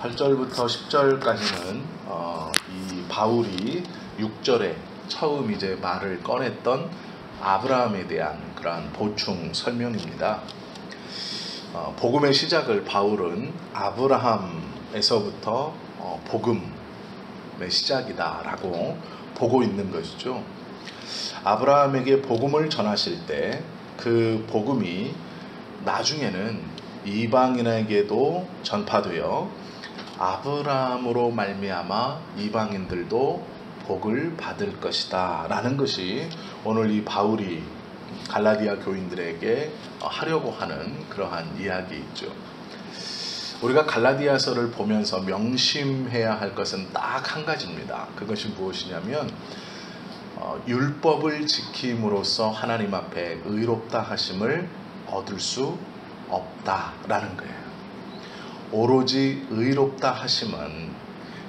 8절부터 10절까지는 이 바울이 6절에 처음 이제 말을 꺼냈던 아브라함에 대한 그러한 보충 설명입니다. 복음의 시작을 바울은 아브라함에서부터 복음의 시작이다라고 보고 있는 것이죠. 아브라함에게 복음을 전하실 때 그 복음이 나중에는 이방인에게도 전파되어 아브라함으로 말미암아 이방인들도 복을 받을 것이다 라는 것이 오늘 이 바울이 갈라디아 교인들에게 하려고 하는 그러한 이야기이죠. 우리가 갈라디아서를 보면서 명심해야 할 것은 딱 한 가지입니다. 그것이 무엇이냐면 율법을 지킴으로써 하나님 앞에 의롭다 하심을 얻을 수 없다라는 거예요. 오로지 의롭다 하심은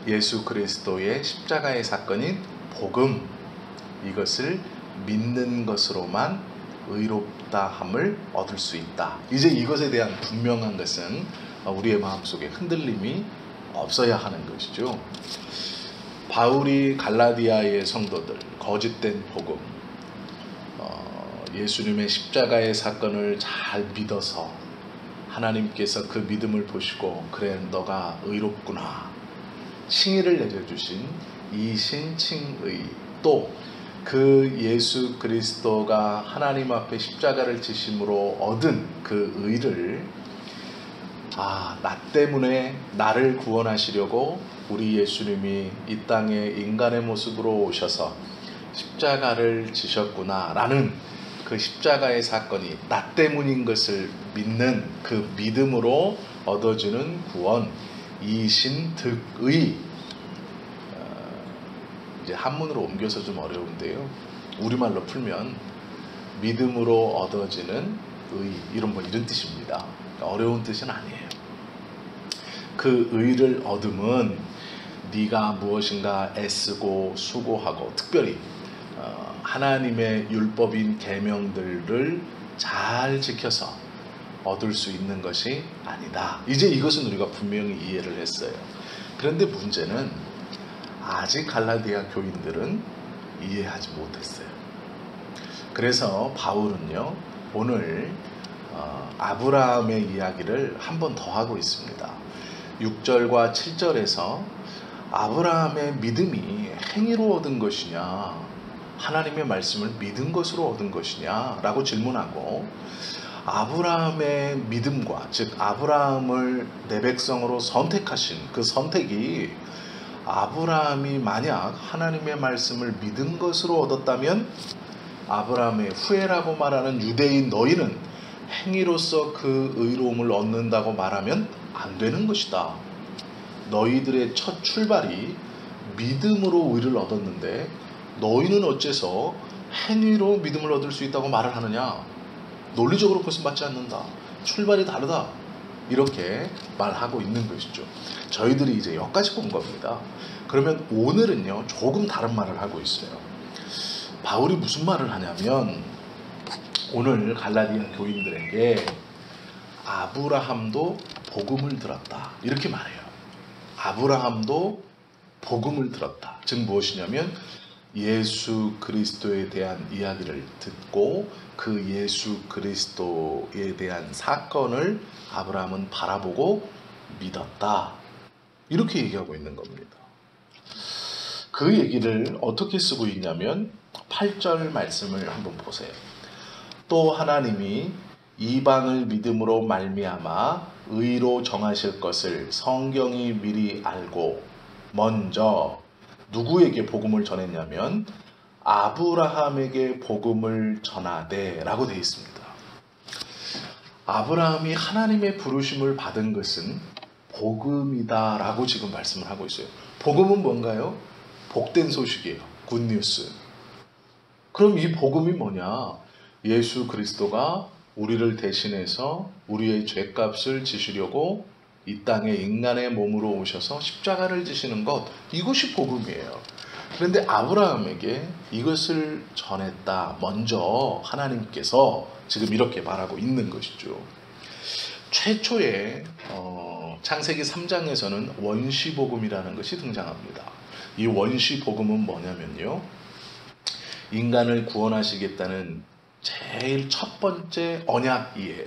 예수 그리스도의 십자가의 사건인 복음, 이것을 믿는 것으로만 의롭다함을 얻을 수 있다. 이제 이것에 대한 분명한 것은 우리의 마음속에 흔들림이 없어야 하는 것이죠. 바울이 갈라디아의 성도들, 거짓된 복음, 예수님의 십자가의 사건을 잘 믿어서 하나님께서 그 믿음을 보시고 그래 너가 의롭구나 칭의를 내려주신 이신칭의, 또 그 예수 그리스도가 하나님 앞에 십자가를 지심으로 얻은 그 의를 나 때문에 나를 구원하시려고 우리 예수님이 이 땅에 인간의 모습으로 오셔서 십자가를 지셨구나 라는 그 십자가의 사건이 나 때문인 것을 믿는 그 믿음으로 얻어지는 구원, 이신득의, 이제 한문으로 옮겨서 좀 어려운데요, 우리말로 풀면 믿음으로 얻어지는 의, 이런 뜻입니다. 어려운 뜻은 아니에요. 그 의를 얻음은 네가 무엇인가 애쓰고 수고하고 특별히 하나님의 율법인 계명들을 잘 지켜서 얻을 수 있는 것이 아니다. 이제 이것은 우리가 분명히 이해를 했어요. 그런데 문제는 아직 갈라디아 교인들은 이해하지 못했어요. 그래서 바울은요, 오늘 아브라함의 이야기를 한 번 더 하고 있습니다. 6절과 7절에서 아브라함의 믿음이 행위로 얻은 것이냐, 하나님의 말씀을 믿은 것으로 얻은 것이냐 라고 질문하고, 아브라함의 믿음과 즉 아브라함을 내 백성으로 선택하신 그 선택이 아브라함이 만약 하나님의 말씀을 믿은 것으로 얻었다면 아브라함의 후예라고 말하는 유대인 너희는 행위로서 그 의로움을 얻는다고 말하면 안 되는 것이다. 너희들의 첫 출발이 믿음으로 의를 얻었는데 너희는 어째서 행위로 믿음을 얻을 수 있다고 말을 하느냐. 논리적으로 그것은 맞지 않는다. 출발이 다르다. 이렇게 말하고 있는 것이죠. 저희들이 이제 여기까지 본 겁니다. 그러면 오늘은요, 조금 다른 말을 하고 있어요. 바울이 무슨 말을 하냐면, 오늘 갈라디아 교인들에게 아브라함도 복음을 들었다 이렇게 말해요. 아브라함도 복음을 들었다. 즉 무엇이냐면 예수 그리스도에 대한 이야기를 듣고 그 예수 그리스도에 대한 사건을 아브라함은 바라보고 믿었다. 이렇게 얘기하고 있는 겁니다. 그 얘기를 어떻게 쓰고 있냐면 8절 말씀을 한번 보세요. 또 하나님이 이방을 믿음으로 말미암아 의로 정하실 것을 성경이 미리 알고 먼저 누구에게 복음을 전했냐면 아브라함에게 복음을 전하되 라고 되어 있습니다. 아브라함이 하나님의 부르심을 받은 것은 복음이다 라고 지금 말씀을 하고 있어요. 복음은 뭔가요? 복된 소식이에요. 굿뉴스. 그럼 이 복음이 뭐냐? 예수 그리스도가 우리를 대신해서 우리의 죄값을 지시려고 이 땅에 인간의 몸으로 오셔서 십자가를 지시는 것, 이것이 복음이에요. 그런데 아브라함에게 이것을 전했다. 먼저 하나님께서 지금 이렇게 말하고 있는 것이죠. 최초의 창세기 3장에서는 원시복음이라는 것이 등장합니다. 이 원시복음은 뭐냐면요, 인간을 구원하시겠다는 제일 첫 번째 언약이에요.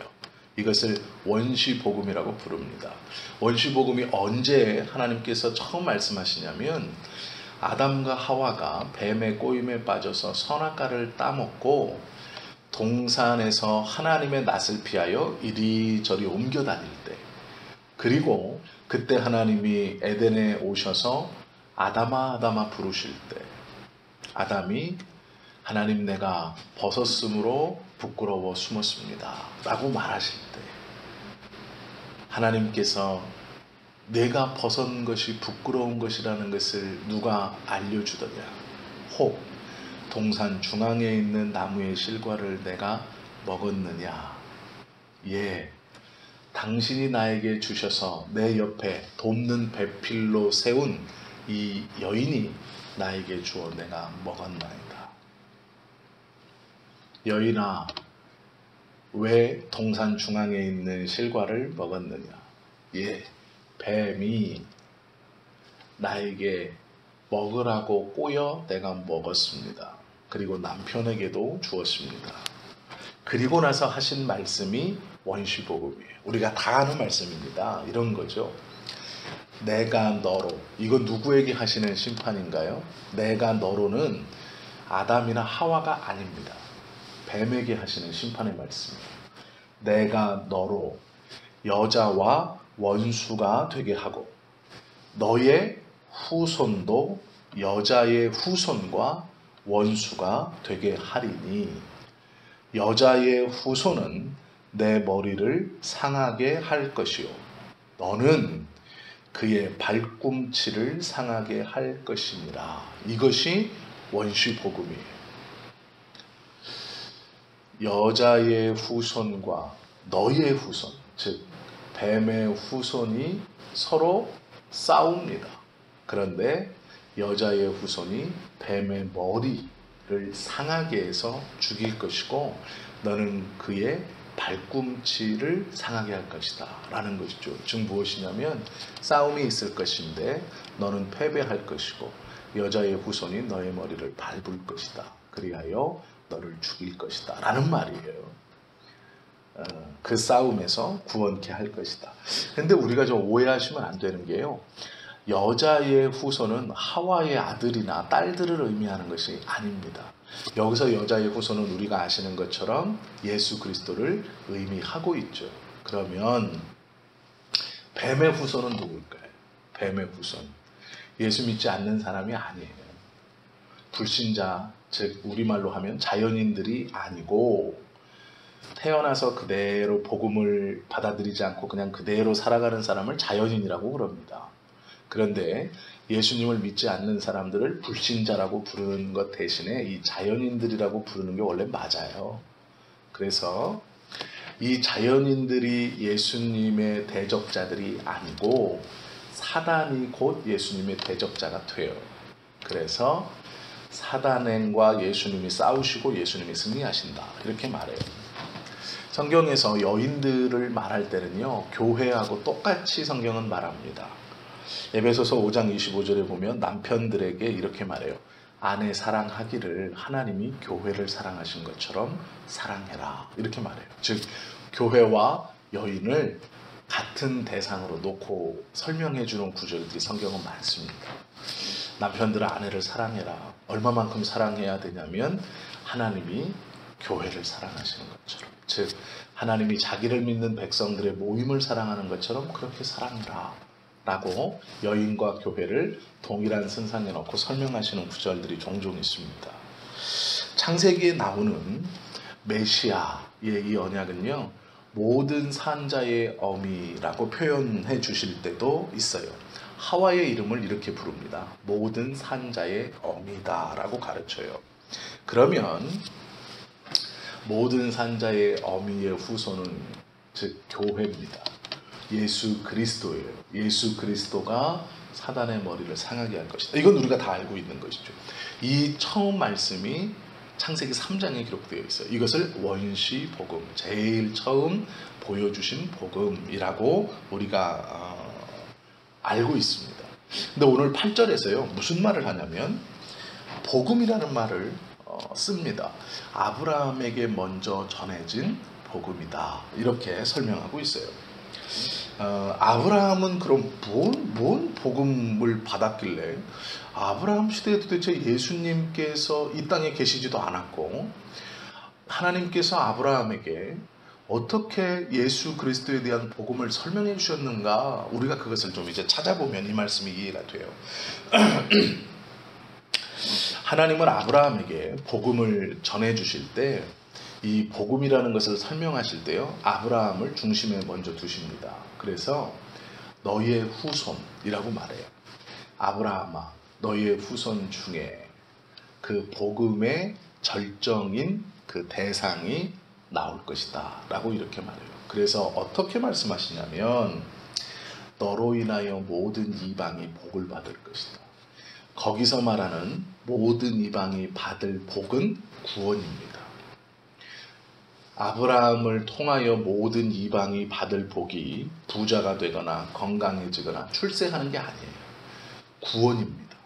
이것을 원시복음이라고 부릅니다. 원시복음이 언제 하나님께서 처음 말씀하시냐면, 아담과 하와가 뱀의 꼬임에 빠져서 선악과를 따먹고 동산에서 하나님의 낯을 피하여 이리저리 옮겨 다닐 때, 그리고 그때 하나님이 에덴에 오셔서 아담아 아담아 부르실 때, 아담이 하나님 내가 벗었으므로 부끄러워 숨었습니다 라고 말하실 때, 하나님께서 내가 벗은 것이 부끄러운 것이라는 것을 누가 알려주더냐. 혹 동산 중앙에 있는 나무의 실과를 내가 먹었느냐. 예, 당신이 나에게 주셔서 내 옆에 돕는 배필로 세운 이 여인이 나에게 주어 내가 먹었나이다. 여인아, 왜 동산 중앙에 있는 실과를 먹었느냐. 예, 뱀이 나에게 먹으라고 꼬여 내가 먹었습니다. 그리고 남편에게도 주었습니다. 그리고 나서 하신 말씀이 원시복음이에요. 우리가 다 아는 말씀입니다. 이런 거죠. 내가 너로, 이건 누구에게 하시는 심판인가요? 내가 너로는 아담이나 하와가 아닙니다. 뱀에게 하시는 심판의 말씀이에요. 내가 너로 여자와 원수가 되게 하고 너의 후손도 여자의 후손과 원수가 되게 하리니, 여자의 후손은 내 머리를 상하게 할 것이요 너는 그의 발꿈치를 상하게 할 것이니라. 이것이 원시복음이에요. 여자의 후손과 너의 후손, 즉 뱀의 후손이 서로 싸웁니다. 그런데 여자의 후손이 뱀의 머리를 상하게 해서 죽일 것이고 너는 그의 발꿈치를 상하게 할 것이다 라는 것이죠. 즉 무엇이냐면, 싸움이 있을 것인데 너는 패배할 것이고 여자의 후손이 너의 머리를 밟을 것이다. 그리하여 너를 죽일 것이다 라는 말이에요. 그 싸움에서 구원케 할 것이다. 근데 우리가 좀 오해하시면 안 되는 게요, 여자의 후손은 하와의 아들이나 딸들을 의미하는 것이 아닙니다. 여기서 여자의 후손은 우리가 아시는 것처럼 예수 그리스도를 의미하고 있죠. 그러면 뱀의 후손은 누굴까요? 뱀의 후손, 예수 믿지 않는 사람이 아니에요. 불신자, 즉 우리말로 하면 자연인들이 아니고, 태어나서 그대로 복음을 받아들이지 않고 그냥 그대로 살아가는 사람을 자연인이라고 그럽니다. 그런데 예수님을 믿지 않는 사람들을 불신자라고 부르는 것 대신에 이 자연인들이라고 부르는 게 원래 맞아요. 그래서 이 자연인들이 예수님의 대적자들이 아니고 사단이 곧 예수님의 대적자가 돼요. 그래서 사단과 예수님이 싸우시고 예수님이 승리하신다 이렇게 말해요. 성경에서 여인들을 말할 때는요, 교회하고 똑같이 성경은 말합니다. 에베소서 5장 25절에 보면 남편들에게 이렇게 말해요. 아내 사랑하기를 하나님이 교회를 사랑하신 것처럼 사랑해라 이렇게 말해요. 즉 교회와 여인을 같은 대상으로 놓고 설명해 주는 구절들이 성경은 많습니다. 남편들은 아내를 사랑해라. 얼마만큼 사랑해야 되냐면 하나님이 교회를 사랑하시는 것처럼, 즉 하나님이 자기를 믿는 백성들의 모임을 사랑하는 것처럼 그렇게 사랑해라 라고 여인과 교회를 동일한 선상에 놓고 설명하시는 구절들이 종종 있습니다. 창세기에 나오는 메시아의 이 언약은요, 모든 산자의 어미라고 표현해 주실 때도 있어요. 하와의 이름을 이렇게 부릅니다. 모든 산자의 어미다 라고 가르쳐요. 그러면 모든 산자의 어미의 후손은 즉 교회입니다. 예수 그리스도예요. 예수 그리스도가 사단의 머리를 상하게 할 것이다. 이건 우리가 다 알고 있는 것이죠. 이 처음 말씀이 창세기 3장에 기록되어 있어요. 이것을 원시 복음, 제일 처음 보여주신 복음이라고 우리가 알고 있습니다. 근데 오늘 8절에서요 무슨 말을 하냐면 복음이라는 말을 씁니다. 아브라함에게 먼저 전해진 복음이다, 이렇게 설명하고 있어요. 아브라함은 그럼 뭔 복음을 받았길래, 아브라함 시대에 도대체 예수님께서 이 땅에 계시지도 않았고 하나님께서 아브라함에게 어떻게 예수 그리스도에 대한 복음을 설명해 주셨는가, 우리가 그것을 좀 이제 찾아보면 이 말씀이 이해가 돼요. 하나님은 아브라함에게 복음을 전해 주실 때, 이 복음이라는 것을 설명하실 때요 아브라함을 중심에 먼저 두십니다. 그래서 너희의 후손이라고 말해요. 아브라함아, 너희의 후손 중에 그 복음의 절정인 그 대상이 나올 것이다 라고 이렇게 말해요. 그래서 어떻게 말씀하시냐면 너로 인하여 모든 이방이 복을 받을 것이다. 거기서 말하는 모든 이방이 받을 복은 구원입니다. 아브라함을 통하여 모든 이방이 받을 복이 부자가 되거나 건강해지거나 출세하는 게 아니에요. 구원입니다.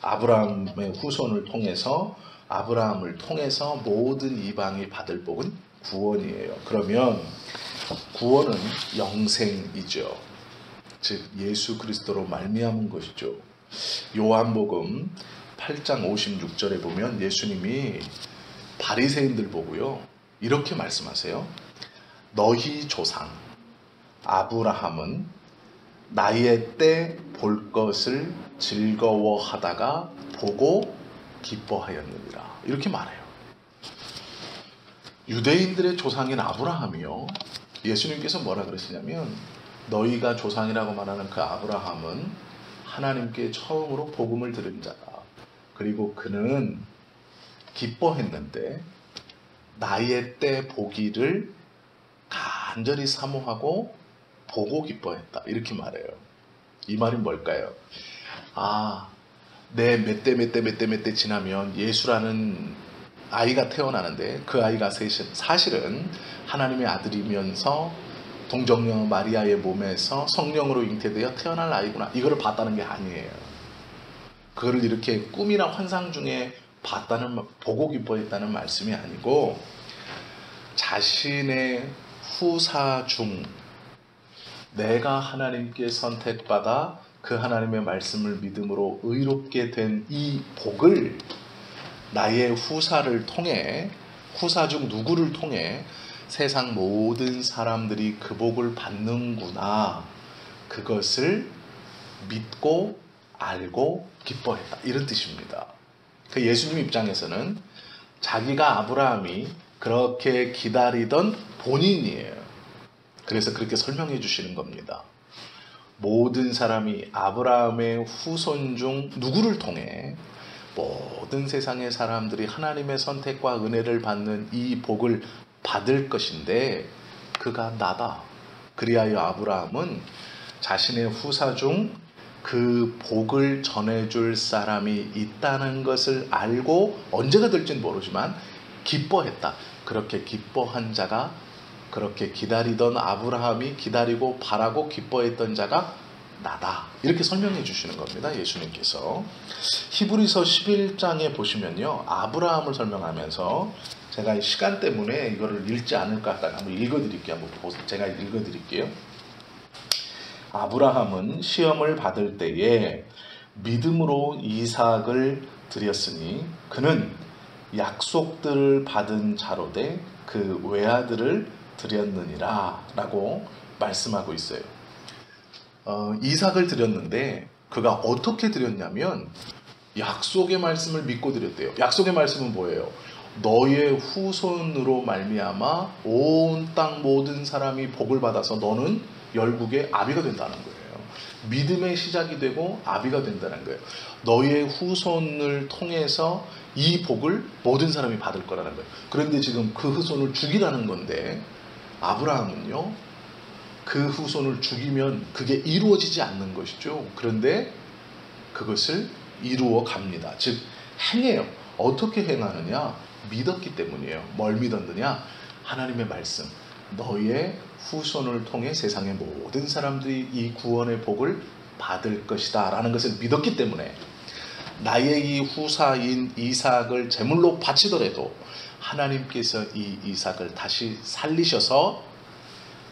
아브라함의 후손을 통해서, 아브라함을 통해서 모든 이방이 받을 복은 구원이에요. 그러면 구원은 영생이죠. 즉 예수 그리스도로 말미암은 것이죠. 요한복음 8장 56절에 보면 예수님이 바리새인들 보고요 이렇게 말씀하세요. 너희 조상 아브라함은 나의 때 볼 것을 즐거워하다가 보고 기뻐하였느니라, 이렇게 말해요. 유대인들의 조상인 아브라함이요, 예수님께서 뭐라 그러시냐면 너희가 조상이라고 말하는 그 아브라함은 하나님께 처음으로 복음을 들은 자다. 그리고 그는 기뻐했는데 나의 때 보기를 간절히 사모하고 보고 기뻐했다, 이렇게 말해요. 이 말이 뭘까요? 내 몇 대 지나면 예수라는 아이가 태어나는데 그 아이가 사실은 하나님의 아들이면서 동정녀 마리아의 몸에서 성령으로 잉태되어 태어날 아이구나, 이거를 봤다는 게 아니에요. 그거를 이렇게 꿈이나 환상 중에 보고 기뻐했다는 말씀이 아니고, 자신의 후사 중 내가 하나님께 선택받아 그 하나님의 말씀을 믿음으로 의롭게 된 이 복을 나의 후사를 통해, 후사 중 누구를 통해 세상 모든 사람들이 그 복을 받는구나, 그것을 믿고 알고 기뻐했다, 이런 뜻입니다. 그 예수님 입장에서는 자기가 아브라함이 그렇게 기다리던 본인이에요. 그래서 그렇게 설명해 주시는 겁니다. 모든 사람이 아브라함의 후손 중 누구를 통해 모든 세상의 사람들이 하나님의 선택과 은혜를 받는 이 복을 받을 것인데 그가 나다. 그리하여 아브라함은 자신의 후사 중 그 복을 전해줄 사람이 있다는 것을 알고, 언제가 될지는 모르지만 기뻐했다. 그렇게 기뻐한 자가, 그렇게 기다리던 아브라함이 기다리고 바라고 기뻐했던 자가 나다, 이렇게 설명해 주시는 겁니다. 예수님께서 히브리서 11장에 보시면요 아브라함을 설명하면서, 제가 시간 때문에 이거를 읽지 않을까 하다가 한번 읽어드릴게요. 제가 읽어드릴게요. 아브라함은 시험을 받을 때에 믿음으로 이삭을 드렸으니 그는 약속들을 받은 자로되 그 외아들을 드렸느니라 라고 말씀하고 있어요. 이삭을 드렸는데 그가 어떻게 드렸냐면 약속의 말씀을 믿고 드렸대요. 약속의 말씀은 뭐예요? 너의 후손으로 말미암아 온 땅 모든 사람이 복을 받아서 너는 열국의 아비가 된다는 거예요. 믿음의 시작이 되고 아비가 된다는 거예요. 너의 후손을 통해서 이 복을 모든 사람이 받을 거라는 거예요. 그런데 지금 그 후손을 죽이라는 건데, 아브라함은요 그 후손을 죽이면 그게 이루어지지 않는 것이죠. 그런데 그것을 이루어 갑니다. 즉 행해요. 어떻게 행하느냐? 믿었기 때문이에요. 뭘 믿었느냐? 하나님의 말씀. 너의 후손을 통해 세상의 모든 사람들이 이 구원의 복을 받을 것이다 라는 것을 믿었기 때문에 나의 이 후사인 이삭을 제물로 바치더라도 하나님께서 이 이삭을 다시 살리셔서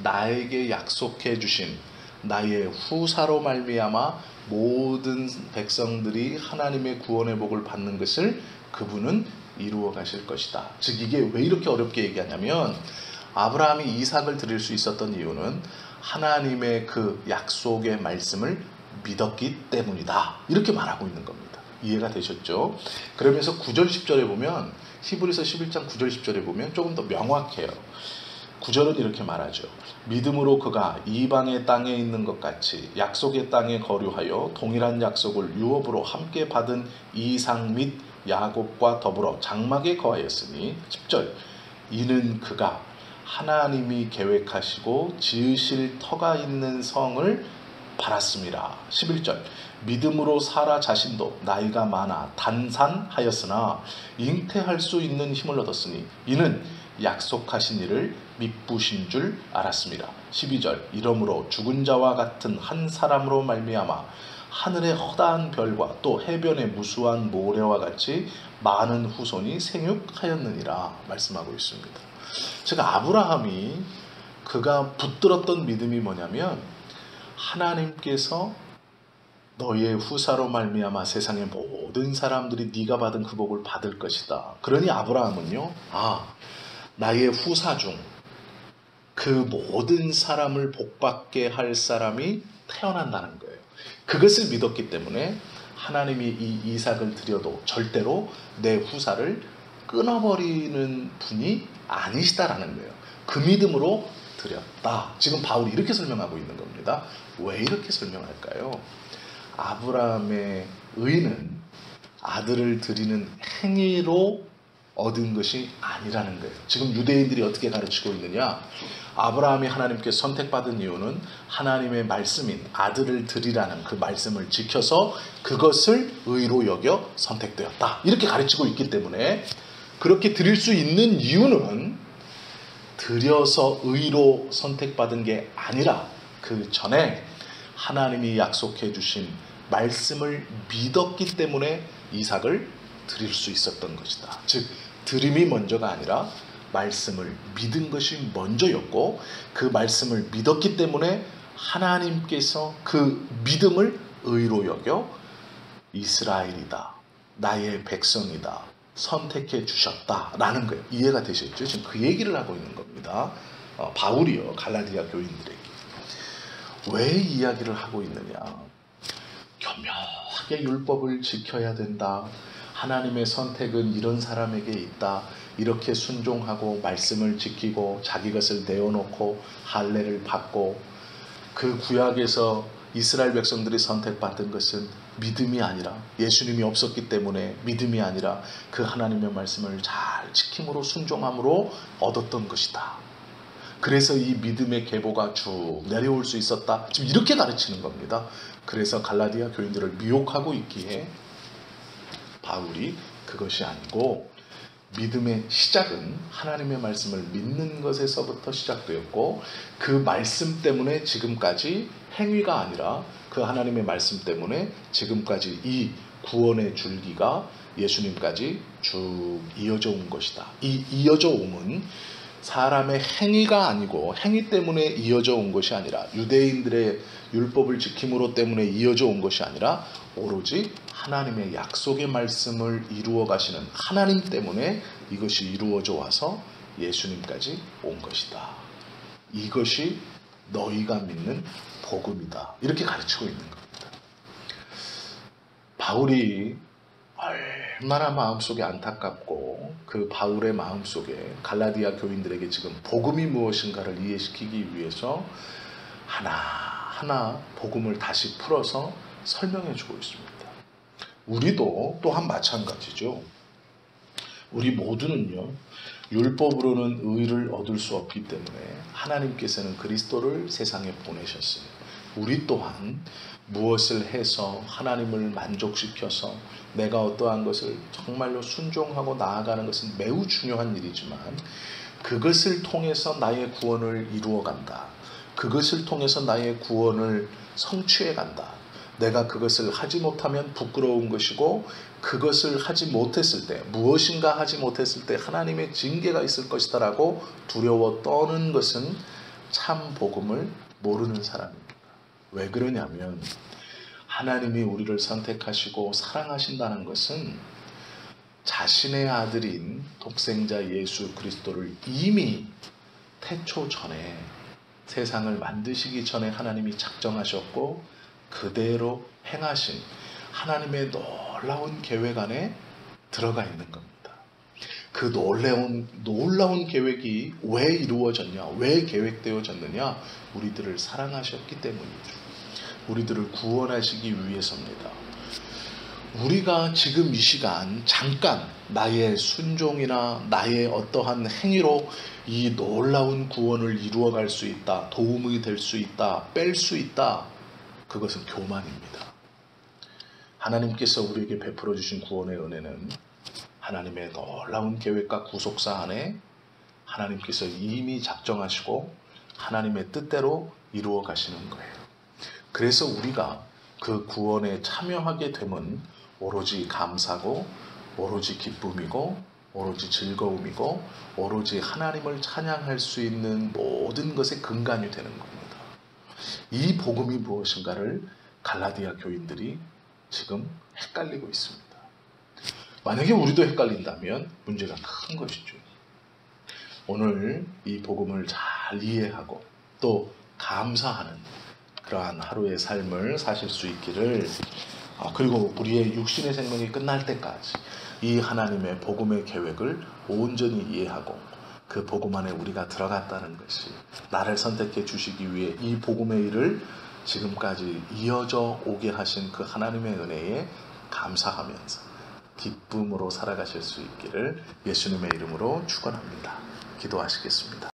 나에게 약속해 주신 나의 후사로 말미암아 모든 백성들이 하나님의 구원의 복을 받는 것을 그분은 이루어 가실 것이다. 즉 이게 왜 이렇게 어렵게 얘기하냐면 아브라함이 이삭을 드릴 수 있었던 이유는 하나님의 그 약속의 말씀을 믿었기 때문이다. 이렇게 말하고 있는 겁니다. 이해가 되셨죠? 그러면서 9절 10절에 보면 히브리서 11장 9절 10절에 보면 조금 더 명확해요. 9절은 이렇게 말하죠. 믿음으로 그가 이방의 땅에 있는 것 같이 약속의 땅에 거류하여 동일한 약속을 유업으로 함께 받은 이삭 및 야곱과 더불어 장막에 거하였으니 10절 이는 그가 하나님이 계획하시고 지으실 터가 있는 성을 바랐습니다. 11절 믿음으로 사라 자신도 나이가 많아 단산하였으나 잉태할 수 있는 힘을 얻었으니 이는 약속하신 이를 미쁘신 줄 알았습니다. 12절 이러므로 죽은 자와 같은 한 사람으로 말미암아 하늘의 허다한 별과 또 해변의 무수한 모래와 같이 많은 후손이 생육하였느니라 말씀하고 있습니다. 즉 아브라함이 그가 붙들었던 믿음이 뭐냐면 하나님께서 너희의 후사로 말미암아 세상의 모든 사람들이 네가 받은 그 복을 받을 것이다. 그러니 아브라함은요, 나의 후사 중 그 모든 사람을 복받게 할 사람이 태어난다는 거예요. 그것을 믿었기 때문에 하나님이 이 이삭을 드려도 절대로 내 후사를 끊어버리는 분이 아니시다라는 거예요. 그 믿음으로 드렸다. 지금 바울이 이렇게 설명하고 있는 겁니다. 왜 이렇게 설명할까요? 아브라함의 의는 아들을 드리는 행위로 얻은 것이 아니라는 거예요. 지금 유대인들이 어떻게 가르치고 있느냐? 아브라함이 하나님께 선택받은 이유는 하나님의 말씀인 아들을 드리라는 그 말씀을 지켜서 그것을 의로 여겨 선택되었다. 이렇게 가르치고 있기 때문에 그렇게 드릴 수 있는 이유는 드려서 의로 선택받은 게 아니라 그 전에 하나님이 약속해 주신 말씀을 믿었기 때문에 이삭을 드릴 수 있었던 것이다. 즉 드림이 먼저가 아니라 말씀을 믿은 것이 먼저였고 그 말씀을 믿었기 때문에 하나님께서 그 믿음을 의로 여겨 이스라엘이다. 나의 백성이다. 선택해 주셨다라는 거예요. 이해가 되셨죠? 지금 그 얘기를 하고 있는 겁니다. 바울이요. 갈라디아 교인들에게. 왜 이야기를 하고 있느냐? 교묘하게 율법을 지켜야 된다. 하나님의 선택은 이런 사람에게 있다. 이렇게 순종하고 말씀을 지키고 자기 것을 내어놓고 할례를 받고 그 구약에서 이스라엘 백성들이 선택받은 것은 믿음이 아니라 예수님이 없었기 때문에 믿음이 아니라 그 하나님의 말씀을 잘 지킴으로 순종함으로 얻었던 것이다. 그래서 이 믿음의 계보가 쭉 내려올 수 있었다. 지금 이렇게 가르치는 겁니다. 그래서 갈라디아 교인들을 미혹하고 있기에 바울이 그것이 아니고 믿음의 시작은 하나님의 말씀을 믿는 것에서부터 시작되었고 그 말씀 때문에 지금까지 행위가 아니라 그 하나님의 말씀 때문에 지금까지 이 구원의 줄기가 예수님까지 쭉 이어져 온 것이다. 이 이어져 옴은 사람의 행위가 아니고 행위 때문에 이어져 온 것이 아니라 유대인들의 율법을 지킴으로 때문에 이어져 온 것이 아니라 오로지 하나님의 약속의 말씀을 이루어 가시는 하나님 때문에 이것이 이루어져 와서 예수님까지 온 것이다. 이것이 너희가 믿는 복음이다. 이렇게 가르치고 있는 겁니다. 바울이 얼마나 마음속에 안타깝고 그 바울의 마음속에 갈라디아 교인들에게 지금 복음이 무엇인가를 이해시키기 위해서 하나하나 복음을 다시 풀어서 설명해 주고 있습니다. 우리도 또한 마찬가지죠. 우리 모두는요. 율법으로는 의를 얻을 수 없기 때문에 하나님께서는 그리스도를 세상에 보내셨어요. 우리 또한 무엇을 해서 하나님을 만족시켜서 내가 어떠한 것을 정말로 순종하고 나아가는 것은 매우 중요한 일이지만 그것을 통해서 나의 구원을 이루어 간다. 그것을 통해서 나의 구원을 성취해 간다. 내가 그것을 하지 못하면 부끄러운 것이고 그것을 하지 못했을 때 무엇인가 하지 못했을 때 하나님의 징계가 있을 것이다 라고 두려워 떠는 것은 참 복음을 모르는 사람입니다. 왜 그러냐면 하나님이 우리를 선택하시고 사랑하신다는 것은 자신의 아들인 독생자 예수 그리스도를 이미 태초 전에 세상을 만드시기 전에 하나님이 작정하셨고 그대로 행하신 하나님의 놀라운 계획 안에 들어가 있는 겁니다. 그 놀라운 계획이 왜 이루어졌냐? 왜 계획되어졌느냐? 우리들을 사랑하셨기 때문이죠. 우리들을 구원하시기 위해서입니다. 우리가 지금 이 시간 잠깐 나의 순종이나 나의 어떠한 행위로 이 놀라운 구원을 이루어갈 수 있다, 도움이 될 수 있다, 뺄 수 있다, 그것은 교만입니다. 하나님께서 우리에게 베풀어 주신 구원의 은혜는 하나님의 놀라운 계획과 구속사 안에 하나님께서 이미 작정하시고 하나님의 뜻대로 이루어 가시는 거예요. 그래서 우리가 그 구원에 참여하게 되면 오로지 감사고 오로지 기쁨이고 오로지 즐거움이고 오로지 하나님을 찬양할 수 있는 모든 것의 근간이 되는 겁니다. 이 복음이 무엇인가를 갈라디아 교인들이 지금 헷갈리고 있습니다. 만약에 우리도 헷갈린다면 문제가 큰 것이죠. 오늘 이 복음을 잘 이해하고 또 감사하는 그러한 하루의 삶을 사실 수 있기를, 그리고 우리의 육신의 생명이 끝날 때까지 이 하나님의 복음의 계획을 온전히 이해하고 그 복음 안에 우리가 들어갔다는 것이 나를 선택해 주시기 위해 이 복음의 일을 지금까지 이어져 오게 하신 그 하나님의 은혜에 감사하면서 기쁨으로 살아가실 수 있기를 예수님의 이름으로 축원합니다. 기도하시겠습니다.